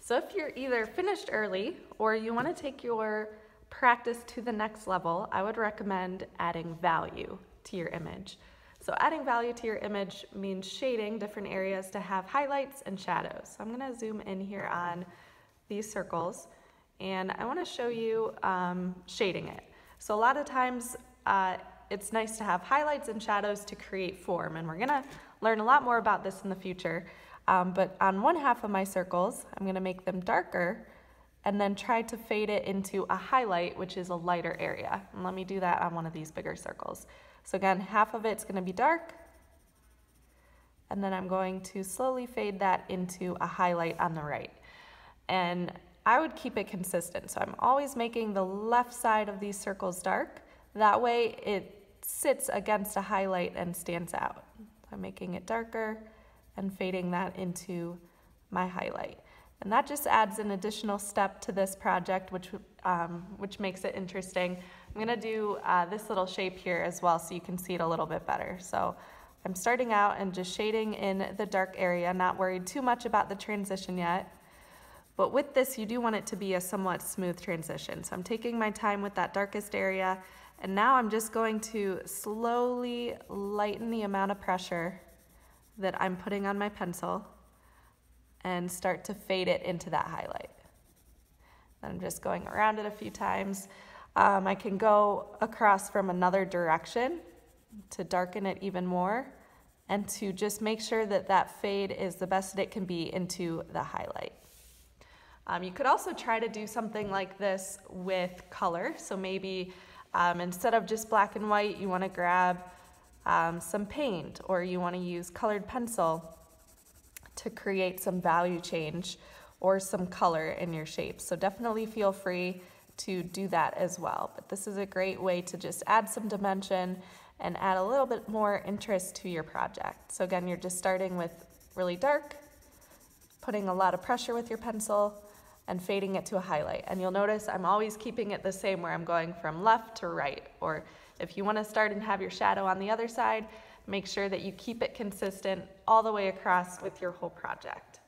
So if you're either finished early or you want to take your practice to the next level, I would recommend adding value to your image. So adding value to your image means shading different areas to have highlights and shadows. So I'm going to zoom in here on these circles, and I want to show you shading it. So a lot of times it's nice to have highlights and shadows to create form, and we're going to learn a lot more about this in the future. But on one half of my circles, I'm going to make them darker and then try to fade it into a highlight, which is a lighter area. And let me do that on one of these bigger circles. So again, half of it's going to be dark, and then I'm going to slowly fade that into a highlight on the right. And I would keep it consistent. So I'm always making the left side of these circles dark. That way it sits against a highlight and stands out. I'm making it darker and fading that into my highlight. And that just adds an additional step to this project, which makes it interesting. I'm gonna do this little shape here as well so you can see it a little bit better. So I'm starting out and just shading in the dark area, not worried too much about the transition yet. But with this, you do want it to be a somewhat smooth transition. So I'm taking my time with that darkest area, and now I'm just going to slowly lighten the amount of pressure that I'm putting on my pencil and start to fade it into that highlight. Then I'm just going around it a few times. I can go across from another direction to darken it even more and to just make sure that that fade is the best that it can be into the highlight. You could also try to do something like this with color. So maybe instead of just black and white, you want to grab some paint, or you want to use colored pencil to create some value change or some color in your shapes. So definitely feel free to do that as well. But this is a great way to just add some dimension and add a little bit more interest to your project. So again, you're just starting with really dark, putting a lot of pressure with your pencil, and fading it to a highlight. And you'll notice I'm always keeping it the same, where I'm going from left to right. Or if you want to start and have your shadow on the other side, make sure that you keep it consistent all the way across with your whole project.